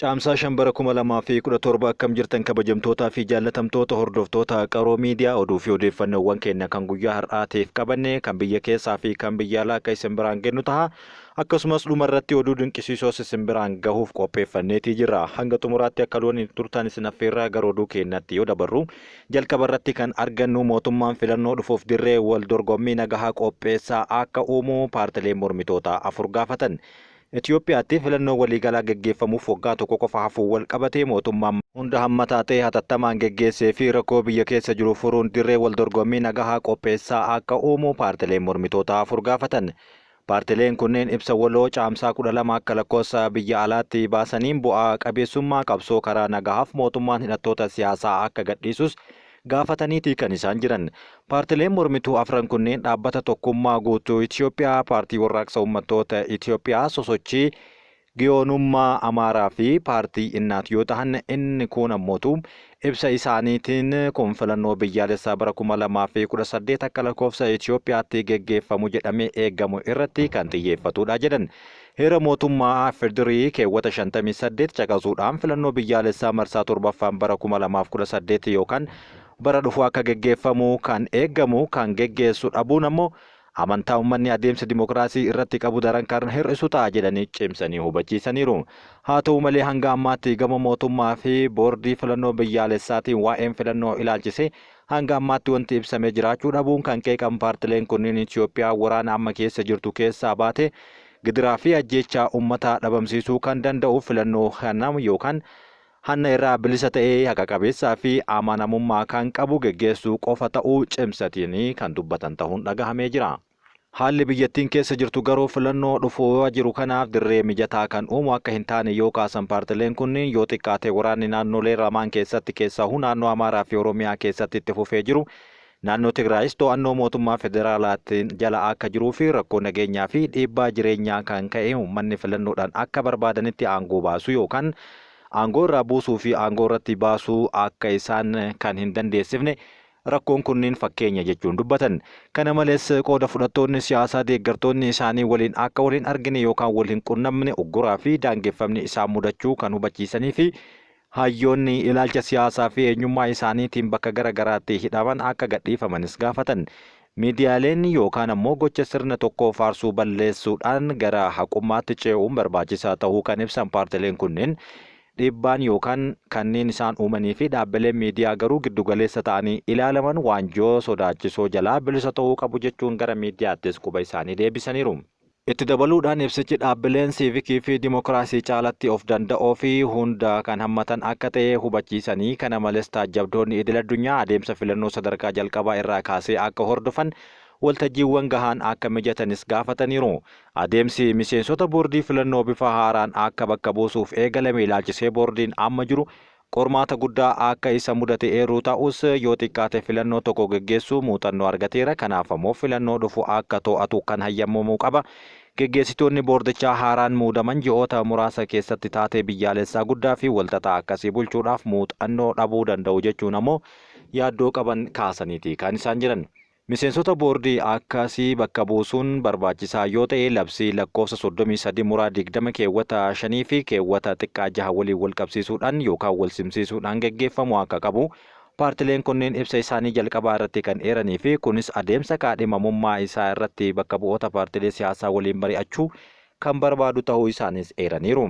Caamsaa shambara 2017 akkam jirtan kabajamtootaa fi jaallatamtoota hordoftoota qaroo miidiyaa oduu fi odeeffannoowwan keenya kan guyyaa har'aatiif qabanne kan biyya keessaa fi kan biyya alaa akka isin biraan gennu ta'a. Akkasumas dhumarratti oduu dinqisiisoo isin biraan gahuuf qopheeffanneetii jira. Hanga xumuraatti akka loon turtan isin affeerraa gara oduu keenyatti yoo dabarru jalqaba irratti kan argannu mootummaan filannoo dhufuuf dirree wal dorgommii nagahaa qopheessaa akka uumu paartileen mormitootaa afur gaafatan. Itoophiyaatti filannoo waliigalaa geggeeffamuuf waggaa tokko qofa hafuu wal qabatee mootummaan hunda hammataa ta'e hatattamaan geggeessee fi rakkoo biyya keessa jiru furuun dirree wal dorgommii nagahaa qopheessaa akka uumu paartileen mormitootaa afur gaafatan. Paartileen kunneen ibsa waloo caamsaa 12 akka lakkoofsa biyya alaatti baasaniin bu'aa qabeessummaa qabsoo karaa nagahaaf mootummaan hidhattoota siyaasaa akka gadhiisus gaafataniiti kan isaan jiran. Paartileen mormituu afran kunneen dhaabbata tokkummaa guutuu Itoophiyaa, paartii warraaqsa uummattoota Itoophiyaa, sosochii giyoonummaa Amaaraa fi paartii Innaat yoo ta'an inni kun ammootu ibsa isaaniitiin kun filannoo biyyaalessaa bara 2018 akka lakkoofsa Itoophiyaatti geggeeffamu jedhamee eegamu irratti kan xiyyeeffatudha jedhan. Heera mootummaa Federii keewwata 58 caqasuudhaan filannoo biyyaalessaa marsaa 7ffaan bara 2018 yookaan bara dhufu akka geggeeffamu kan eegamu kan geggeessu dhabuun ammoo amantaa uummanni adeemsa dimokiraasii irratti qabu daran kan hir'isu ta'a jedhanii cimsanii hubachiisaniiru. Haa ta'u malee hanga ammaatti gama mootummaa fi boordii filannoo biyyaalessaatiin waa'een filannoo ilaalchise hanga ammaatti wanti ibsamee jiraachuu dhabuun kan qeeqan paartileen kunniin Itoophiyaa waraana amma keessa jirtu keessaa baate gidiraa fi ajjeechaa uummataa dhabamsiisuu kan danda'u filannoo kanam yookaan hanna irraa bilisa ta'ee haqa qabeessaa fi amanamummaa kan qabu geggeessuu qofa ta'uu cimsatanii kan dubbatan ta'uun dhagahamee jira. Haalli biyyattiin keessa jirtu garuu filannoo dhufuu jiru kanaaf dirree mijataa kan uumu akka hin taane yoo kaasan paartileen kunniin yoo xiqqaate waraanni naannolee lamaan keessatti keessahuu naannoo Amaaraa fi Oromiyaa keessatti itti fufee jiru. Naannoo Tigraayis to'annoo mootummaa federaalaatiin jala akka jiruu fi rakkoo nageenyaa fi dhiibbaa jireenyaa kan ka'e uummanni filannoodhaan akka barbaadanitti aangoo baasu yookaan aangoo irraa buusuu fi aangoo irratti baasuu akka isaan kan hin dandeessifne rakkoon kunniin fakkeenya jechuun dubbatan. Kana malees qooda fudhattoonni siyaasaa deeggartoonni isaanii waliin akka waliin argine yookaan wal hin qunnamne ugguraa fi daangeffamni isaan mudachuu kan hubachiisanii fi hayyoonni ilaalcha siyaasaa fi eenyummaa isaaniitiin bakka garaagaraatti hidhaman akka gadhiifamanis gaafatan. Miidiyaaleen yookaan ammoo gocha sirna tokkoo faarsuu balleessuudhaan gara haqummaatti ce'uun barbaachisaa ta'uu kan ibsan paartileen kunneen dhiibbaan yookaan kanneen isaan uumanii fi dhaabbileen miidiyaa garuu giddugaleessa ta'anii ilaalaman waanjoo sodaachisoo jalaa bilisa ta'uu qabu jechuun gara miidiyaattis quba isaanii deebisaniiru. Itti dabaluudhaan ibsichi dhaabbileen siivikii fi dimokiraasii caalatti of danda'oo fi hunda kan hammatan akka ta'e hubachiisanii kana malees taajjabdoonni idil addunyaa adeemsa filannoo sadarkaa jalqabaa irraa kaasee akka hordofan waltajjiiwwan gahaan akka mijatanis gaafataniiru. Adeemsi miseensota boordii filannoo bifa haaraan akka bakka buusuuf eegalame ilaalchisee boordiin amma jiru qormaata guddaa akka isa mudate eeruu ta'us yoo xiqqaate filannoo tokko geggeessuu muuxannoo argateera. Kanaaf ammoo filannoo dhufu akka to'atu kan hayyamamuu qaba. Geggeessitoonni boordichaa haaraan muudaman ji'oota muraasa keessatti taatee biyyaalessaa guddaa fi walxaxaa akkasii bulchuudhaaf muuxannoo dhabuu danda'u jechuun ammoo yaaddoo qaban kaasaniiti kan isaan jiran. Miseensota boordii akkasii bakka buusuun barbaachisaa yoo ta'e labsii lakkoofsa 33 muraa 20 keewwata 5 fi keewwata xiqqaa 6 waliin wal qabsiisuudhaan yookaan wal simsiisuudhaan geggeeffamu akka qabu paartileen kunneen ibsa isaanii jalqabaa irratti kan eeranii fi kunis adeemsa kaadhimamummaa isaa irratti bakka bu'oota paartilee siyaasaa waliin mari'achuu kan barbaadu ta'uu isaanis eeraniiru.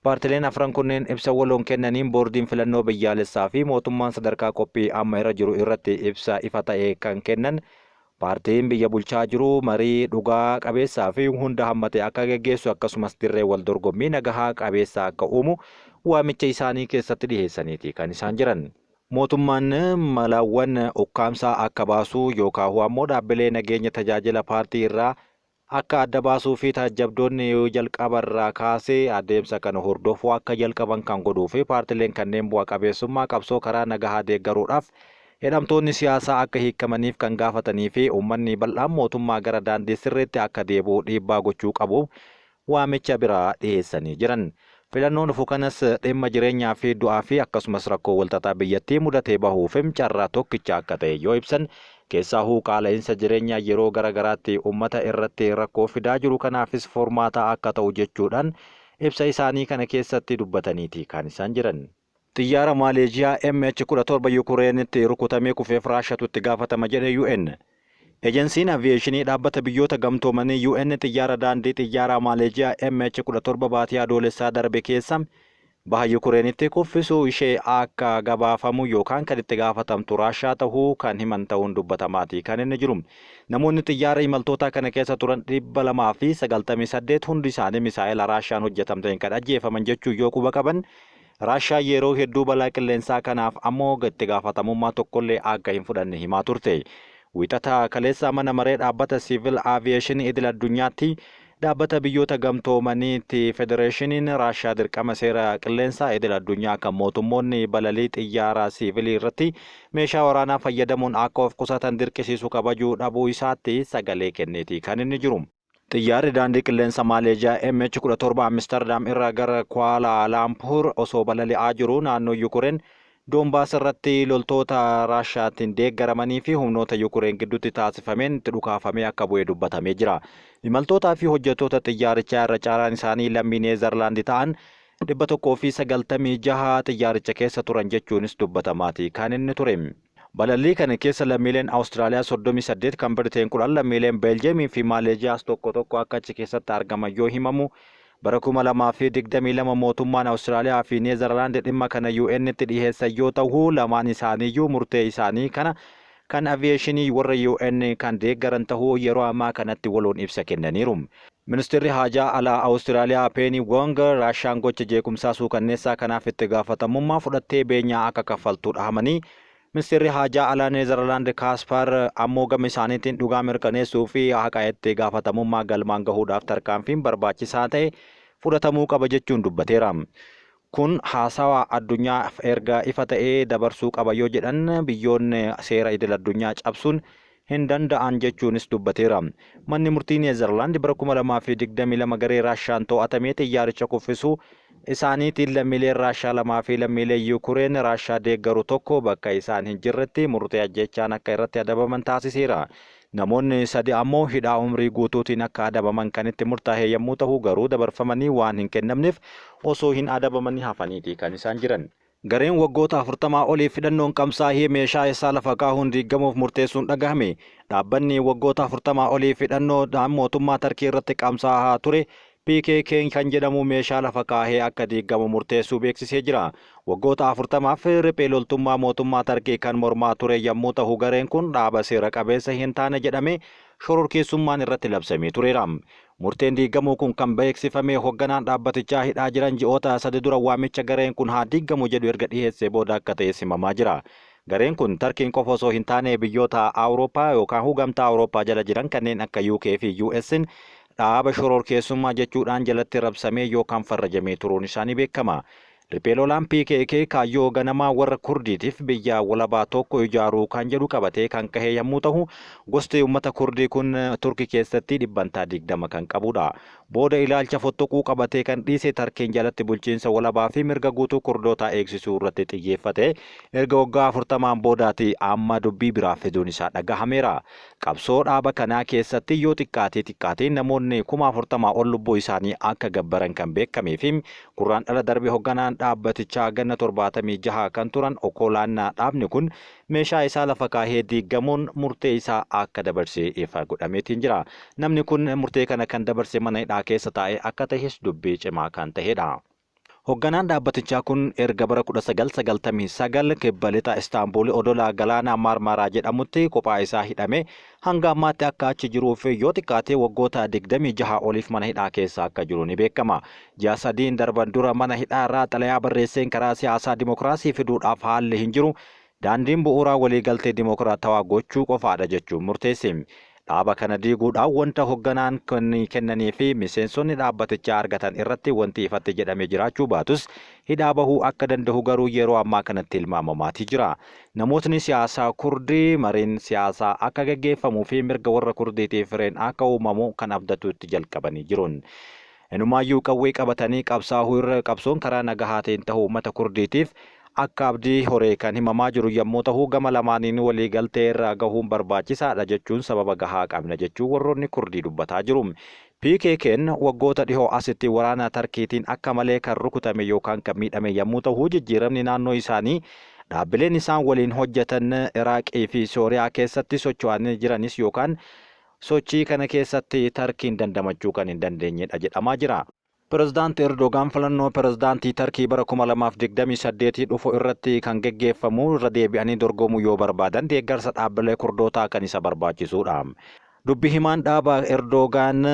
Paartileen afran kunneen ibsa waloon kennaniin boordiin filannoo biyyaalessaa fi mootummaan sadarkaa qophii amma irra jiru irratti ibsa ifa ta'e kan kennan paartiin biyya bulchaa jiru marii dhugaa qabeessaa fi hunda hammate akka geggeessu akkasumas dirree wal dorgommii nagahaa qabeessaa akka uumu waamicha isaanii keessatti dhiheessaniiti kan isaan jiran. Mootummaan malaawwan ukkaamsaa akka baasuu yookaan ammoo dhaabbilee nageenya tajaajila paartii irraa akka adda baasuu fi taajjabdoonni jalqabarraa kaasee adeemsa kana hordofuu akka jalqaban kan godhuu fi paartileen kanneen bu'a qabeessummaa qabsoo karaa nagahaa deeggaruudhaaf hidhamtoonni siyaasaa akka hiikamaniif kan gaafatanii fi uummanni bal'aan mootummaa gara daandii sirriitti akka deebi'u dhiibbaa gochuu qabu waamicha biraa dhiheessanii jiran. Filannoon dhufu kanas dhimma jireenyaa fi du'aa fi akkasumas rakkoo walxaxaa biyyattii mudatee bahuuf carraa tokkicha akka ta'e yoo ibsan keessahuu qaala'insa jireenyaa yeroo garagaraatti uummata irratti rakkoo fidaa jiru kanaafis furmaata akka ta'u jechuudhaan ibsa isaanii kana keessatti dubbataniiti kan isaan jiran. Xiyyaara Maaleeziyaa MH17 Yukureenitti rukutamee kufeef Raashaatu itti gaafatama jedhe UN. Ejensiin Aviyeeshinii dhaabbata biyyoota gamtoomanii UN xiyyaara daandii xiyyaaraa Maaleeziyaa MH17 baatii adoolessaa darbe keessa baha Yukureenitti kuffisuu ishee akka gabaafamu yookaan kan itti gaafatamtu Raashaa ta'uu kan himan ta'uun dubbatamaati kan inni jiru. Namoonni xiyyaara imaltoota kana keessa turan 298 hundi isaanii misaa'ila Raashaan hojjetamteen kan ajjeefaman jechuu yoo quba qaban. Raashaa yeroo hedduu balaa qilleensaa kanaaf ammoo itti gaafatamummaa tokkollee akka hin fudhanne himaa turte. Wixata kaleessa mana maree dhaabbata Civil Aviation idil addunyaatti dhaabbata biyyoota gamtoomaniitti Federeeshiniin Raashaa dirqama seera qilleensaa idil addunyaa kan mootummoonni balalii xiyyaaraa siivilii irratti meeshaa waraanaa fayyadamuun akka of qusatan dirqisiisu kabajuu dhabuu isaatti sagalee kenneeti kan inni jiru. Xiyyaarri daandii qilleensa Maaleeziyaa MH17 Amsterdam irraa gara Kuala Lumpur osoo balali'aa jiru naannoo Yukureen Doombaas irratti loltoota Raashaatiin deeggaramanii fi humnoota Yukureen gidduutti taasifameen itti dhukaafamee akka bu'ee dubbatamee jira. Imaltootaa fi hojjettoota xiyyaarichaa irra caalaan isaanii lammii Neezerlaandi ta'an 196 xiyyaaricha keessa turan jechuunis dubbatamaati kan inni ture. Balallii kana keessa lammiileen Awustiraaliyaa 38 kan Biriteen 10 lammiileen Beeljeemii fi Maaleeziyaas tokko akka achi keessatti argaman yoo himamu. Bara 2022 mootummaan Awustiraaliyaa fi Neezerlaand dhimma kana UN'tti dhiheessan yoo ta'u lamaan isaaniiyyuu murtee isaanii kana kan aviyeeshinii warra UN kan deeggaran ta'uu yeroo ammaa kanatti waloon ibsa kennaniiru. Ministeerri Haajaa Alaa Awustiraaliyaa Peeni Wong Raashaan gocha jeequmsaa suukanneessaa kanaaf itti gaafatamummaa fudhattee beenyaa akka kaffaltuu dhahamanii. Ministeerri Haajaa Alaa Neezerlaand Kaaspar ammoo gama isaaniitiin dhugaa mirkaneessuu fi haqa itti gaafatamummaa galmaan gahuudhaaf tarkaanfiin barbaachisaa ta'e fudhatamuu qaba jechuun dubbateera. Kun haasawaa addunyaaf erga ifa ta'ee dabarsuu qaba yoo jedhan biyyoonni seera idil addunyaa cabsuun hin danda'an jechuunis dubbateera. Manni murtii Neezerlaand bara 2022 garee Raashaan to'atamee xiyyaaricha kuffisuu isaaniitiin lammiileen Raashaa lamaa fi lammiileen Yukureen Raashaa deeggaru tokko bakka isaan hin jirretti murtee ajjechaan akka irratti adabaman taasiseera. Namoonni sadi ammoo hidhaa umrii guutuutiin akka adabaman kan itti murtaa'e yommuu ta'u garuu dabarfamanii waan hin kennamneef osoo hin adabamanii hafaniiti kan isaan jiran. Gareen waggoota 40 oliif hidhannoon qabsaa'ee meeshaa isaa lafa kaa'uun diigamuuf murteessuun dhagahame. Dhaabbanni waggoota 40 oliif hidhannoodhaan mootummaa Tarkii irratti qabsaa'aa ture PKK kan jedhamu meeshaa lafa kaa'ee akka diigamu murteessuu beeksisee jira. Waggoota 40f riphee loltummaa mootummaa Tarkii kan mormaa ture yommuu ta'u gareen kun dhaaba seera qabeessa hin taane jedhamee shororkeessummaan irratti labsamee tureera. Murteen diigamuu kun kan beeksifame hoogganaan dhaabbatichaa hidhaa jiran ji'oota 3 dura waamicha gareen kun haa diigamu jedhu erga dhiyeessee booda akka ta'e simamaa jira. Gareen kun Tarkiin qofa osoo hin taane biyyoota Awurooppaa yookaan gamtaa Awurooppaa jala jiran kanneen akka UK fi US'n dhaaba shororkeessummaa jechuudhaan jalatti rabsamee yookaan farrajamee turuun isaanii beekama. Riphee lolaan PKK kaayyoo ganamaa warra Kurdiitiif biyya walabaa tokko ijaaruu kan jedhu qabatee kan kahe yommuu ta'u gosti uummata Kurdii kun Turkii keessatti 20% kan qabudha. Booda ilaalcha fottoquu qabatee kan dhiise Tarkiin jalatti bulchiinsa walabaa fi mirga guutuu Kurdootaa eegsisuu irratti xiyyeeffate erga waggaa 40 boodaati amma dubbii biraa fiduun isaa dhagahameera. Qabsoo dhaaba kanaa keessatti yoo xiqqaatee namoonni 40,000 ol lubbuu isaanii akka gabbaran kan beekamee fi kurraan dhala darbe hoogganaan dhaabbatichaa ganna 76 kan turan Okolaannaa dhaabni kun meeshaa isaa lafa kaahee diigamuun murtee isaa akka dabarsee ifa godhameetiin jira. Namni kun murtee kana kan dabarse mana hidhaa keessa taa'ee akka ta'es dubbii cimaa kan ta'edha. Hoogganaan dhaabbatichaa kun erga bara 1999 kibba lixa Istaanbul odola galaana Marmaraa jedhamutti kophaa isaa hidhame hanga ammaatti akka achi jiruuf yoo xiqqaate waggoota 26 oliif mana hidhaa keessa akka jiru ni beekama. Ji'a 3 darban dura mana hidhaa irraa xalayaa barreesseen karaa siyaasaa dimokiraasii fiduudhaaf haalli hin jiru daandiin bu'uuraa waliigaltee dimokiraatawaa gochuu qofaadha jechuun murteesse. Dhaaba kana diiguudhaan wanta hoogganaan kennanii fi miseensonni dhaabbatichaa argatan irratti wanti ifatti jedhamee jiraachuu baatus hidhaa bahuu akka danda'u garuu yeroo ammaa kanatti tilmaamamaatii jira. Namootni siyaasaa Kurdii mariin siyaasaa akka gaggeeffamuu fi mirga warra Kurdiitiif fireen akka uumamu kan abdatuutti jalqabanii jiru. Inumaayyuu qawwee qabatanii qabsaa'uu irra qabsoon karaa nagahaatiin ta'uu uummata Kurdiitiif akka abdii horee kan himamaa jiru yommuu ta'u gama lamaaniin waliigaltee irra gahuun barbaachisaadha jechuun sababa gahaa qabna jechuun warroonni Kurdii dubbataa jiru. PKK'n waggoota dhihoo asitti waraana Tarkiitiin akka malee kan rukutame yookaan kan miidhame yommuu ta'u jijjiiramni naannoo isaanii dhaabbileen isaan waliin hojjetan Iraaqii fi Sooriyaa keessatti socho'anii jiranis yookaan sochii kana keessatti Tarkiin dandamachuu kan hin dandeenyedha jedhamaa jira. Pirezidaantii Erdogaan filannoo pirezidaantii Tarkii bara 2028 dhufu irratti kan geggeeffamu irra deebi'anii dorgomuu yoo barbaadan deeggarsa dhaabbilee Kurdootaa kan isa barbaachisuudha. Dubbi himaan dhaaba Erdogaan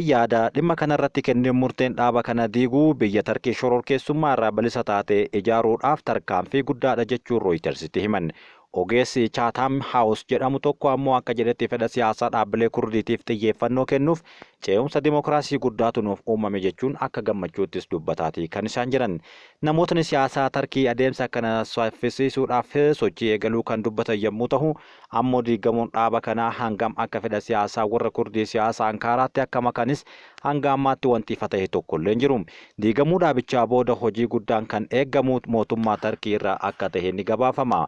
yaada dhimma kanarratti kennee murteen dhaaba kana diiguu biyya Tarkii shororkeessummaa irraa bilisa taate ijaaruudhaaf tarkaanfii guddaadha jechuun Rooyitersitti himan. Ogeessi Chatham House jedhamu tokko ammoo akka jedhetti fedha siyaasaa dhaabbilee Kurdiitiif xiyyeeffannoo kennuuf ce'umsa dimokiraasii guddaatu nuuf uumame jechuun akka gammachuuttis dubbataati kan isaan jiran. Namootni siyaasaa Tarkii adeemsa kana saffisiisuudhaaf sochii eegaluu kan dubbatan yommuu ta'u ammoo diigamuun dhaaba kanaa hangam akka fedha siyaasaa warra Kurdii siyaasa Ankaaraatti akka makanis hanga ammaatti wanti ifa ta'e tokkollee hin jiru. Diigamuu dhaabichaa booda hojii guddaan kan eeggamu mootummaa Tarkii irraa akka ta'e ni gabaafama.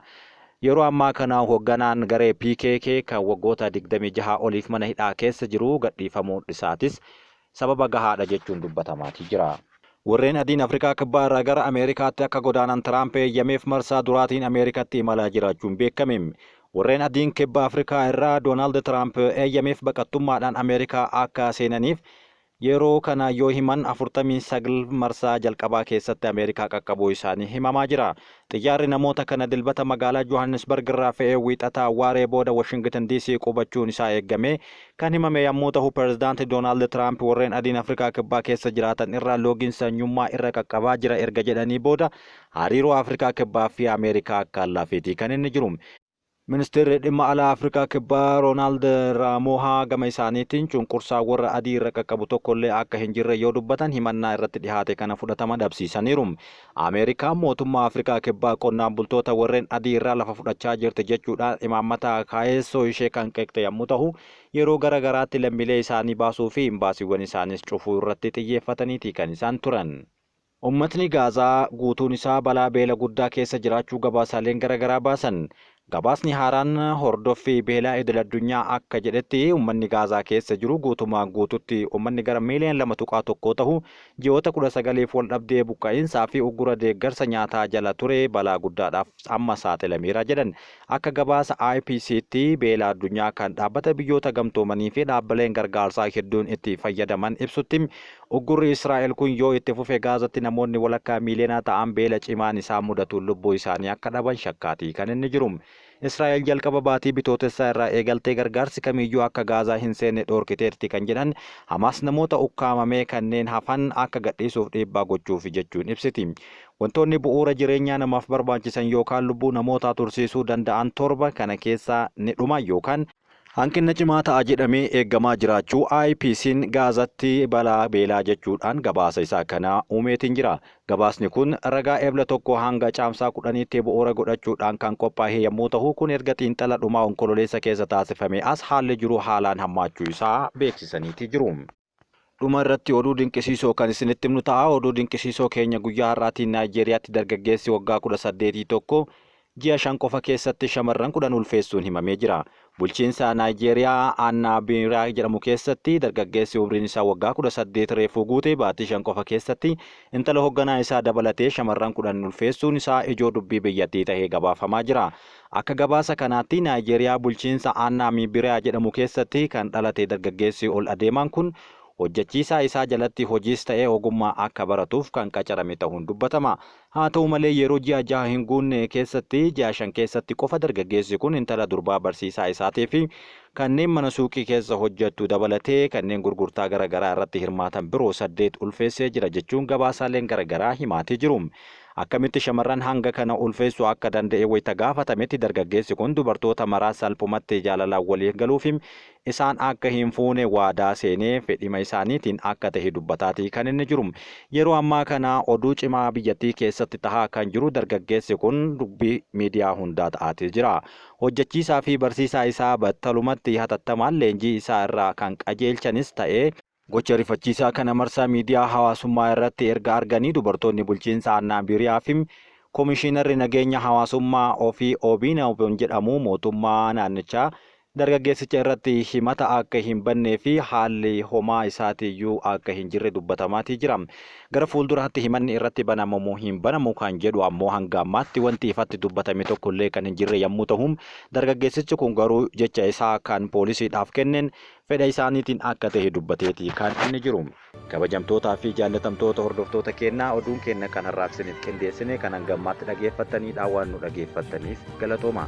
Yeroo ammaa kana hoogganaan garee PKK kan waggoota 26 oliif mana hidhaa keessa jiru gadhiifamuun isaatis sababa gahaadha jechuun dubbatamaati jira. Warreen adiin Afrikaa kibbaa irraa gara Ameerikaatti akka godaanan Tiraamp eeyyameef marsaa duraatiin Ameerikaatti imalaa jiraachuun beekame. Warreen adiin kibba Afrikaa irraa Doonaald Tiraamp eeyyameef baqattummaadhaan Ameerikaa akka seenaniif yeroo kana yoo himan 49 marsaa jalqabaa keessatti Ameerikaa qaqqabuu isaanii himamaa jira. Xiyyaarri namoota kana dilbata magaalaa Johannesburg irraa fe'ee wiixataa waaree booda Washington DC qubachuun isaa eeggame kan himame yommuu ta'u pirezidaantii Doonaald Tiraamp warreen adiin Afrikaa kibbaa keessa jiraatan irraa loogiin sanyummaa irra qaqqabaa jira erga jedhanii booda hariiroo Afrikaa kibbaa fi Ameerikaa akka laafeeti kan inni jiru. Ministeerri dhimma alaa Afrikaa kibbaa Roonaald Raamohaa gama isaaniitiin cunqursaa warra adii irra qaqqabu tokkollee akka hin jirre yoo dubbatan himannaa irratti dhihaate kana fudhatama dhabsiisaniiru. Ameerikaan mootummaa Afrikaa kibbaa qonnaan bultoota warreen adii irraa lafa fudhachaa jirti jechuudhaan imaammata kaayessoo ishee kan qeeqxe yommuu ta'u yeroo garagaraatti lammiilee isaanii baasuu fi imbaasiiwwan isaanis cufuu irratti xiyyeeffataniiti kan isaan turan. Uummatni Gaazaa guutuun isaa balaa beela guddaa keessa jiraachuu gabaasaaleen garagaraa baasan. Gabaasni haaraan hordoffii beelaa idil addunyaa akka jedhetti uummanni Gaazaa keessa jiru guutumaan guututti uummanni gara miiliyoona 2.1 ta'u ji'oota 19f wal dhabdee buqqa'insaa fi uggura deeggarsa nyaataa jala ture balaa guddaadhaaf amma saaxilameera jedhan. Akka gabaasa IPCtti beela addunyaa kan dhaabbata biyyoota gamtoomanii fi dhaabbileen gargaarsaa hedduun itti fayyadaman ibsutti uggurri Israa'el kun yoo itti fufe Gaazatti namoonni walakkaa miiliyoonaa ta'an beela cimaan isaa mudatuun lubbuu isaanii akka dhaban shakkaati kan inni jiru. Israa'el jalqaba baatii bitootessaa irraa eegaltee gargaarsi kamiyyuu akka Gaazaa hin seenne dhoorkiteerti kan jedhan Hamaas namoota ukkaamamee kanneen hafan akka gadhiisuuf dhiibbaa gochuuf jechuun ibsiti. Wantoonni bu'uura jireenyaa namaaf barbaachisan yookaan lubbuu namootaa tursiisuu danda'an 7 kana keessaa ni dhuma yookaan hanqina cimaa ta'a jedhamee eeggamaa jiraachuu IPC'n Gaazatti balaa beelaa jechuudhaan gabaasa isaa kana uumeetiin jira. Gabaasni kun ragaa eebla tokko hanga caamsaa 10tti bu'uura godhachuudhaan kan qophaa'e yommuu ta'u kun erga xiinxala dhumaa onkololeessa keessa taasifame as haalli jiru haalaan hammaachuu isaa beeksisaniiti jiru. Dhuma irratti oduu dinqisiisoo kan isinitti himnu ta'a. Oduu dinqisiisoo keenya guyyaa har'aatiin Naayijeeriyaatti dargaggeessi waggaa 18 tokko ji'a 5 qofa keessatti shamarran 10 ulfeessuun himamee jira. Bulchiinsa Naayijeeriyaa Annabiraa jedhamu keessatti dargaggeessi umriin isaa waggaa 18 reefuu guute baatii 5 qofa keessatti intala hoogganaa isaa dabalatee shamarran 10 ulfeessuun isaa ijoo dubbii biyyattii ta'ee gabaafamaa jira. Akka gabaasa kanaatti Naayijeeriyaa bulchiinsa Annabiraa jedhamu keessatti kan dhalate dargaggeessi ol adeemaan kun hojjechiisaa isaa jalatti hojiis ta'ee ogummaa akka baratuuf kan qacarame ta'uun dubbatama. Haa ta'u malee yeroo ji'a 6 hin guunne keessatti ji'a 5 keessatti qofa dargaggeessi kun intala durbaa barsiisaa isaatii fi kanneen mana suuqii keessa hojjettu dabalatee kanneen gurgurtaa garagaraa irratti hirmaatan biroo 8 ulfeessee jira jechuun gabaasaaleen garagaraa himaatii jiru. Akkamitti shamarran hanga kana ulfeessuu akka danda'e wayita gaafatametti dargaggeessi kun dubartoota maraa salphumatti jaalalaan waliif galuuf isaan akka hin fuune waadaa seenee fedhima isaaniitiin akka ta'e dubbataati kan inni jiru. Yeroo ammaa kana oduu cimaa biyyattii keessatti tahaa kan jiru dargaggeessi kun dubbii miidiyaa hundaa ta'aatii jira. Hojjechiisaa fi barsiisaa isaa battalumatti hatattamaan leenjii isaa irraa kan qajeelchanis ta'ee gocha rifachiisaa kana marsaa miidiyaa hawaasummaa irratti erga arganii dubartoonni bulchiinsa Annabiriyaa fi Komishinarri nageenya hawaasummaa ofii Obiina jedhamu mootummaa naannichaa dargaggeessicha irratti himata akka hin bannee fi haalli homaa isaatiiyyuu akka hin jirre dubbatamaatii jira. Gara fuulduraatti himanni irratti banamu hin banamu kan jedhu ammoo hanga ammaatti wanti ifatti dubbatame tokkollee kan hin jirre yommuu ta'u, dargaggeessichi kun garuu jecha isaa kan poolisiidhaaf kenneen fedha isaaniitiin akka ta'e dubbateeti kan inni jiru. Kabajamtootaa fi jaallatamtoota hordoftoota keenyaa oduun keenya kan har'aaf isiniif qindeessine kan hanga ammaatti dhageeffattaniidha waan nu dhageeffattaniif galatooma.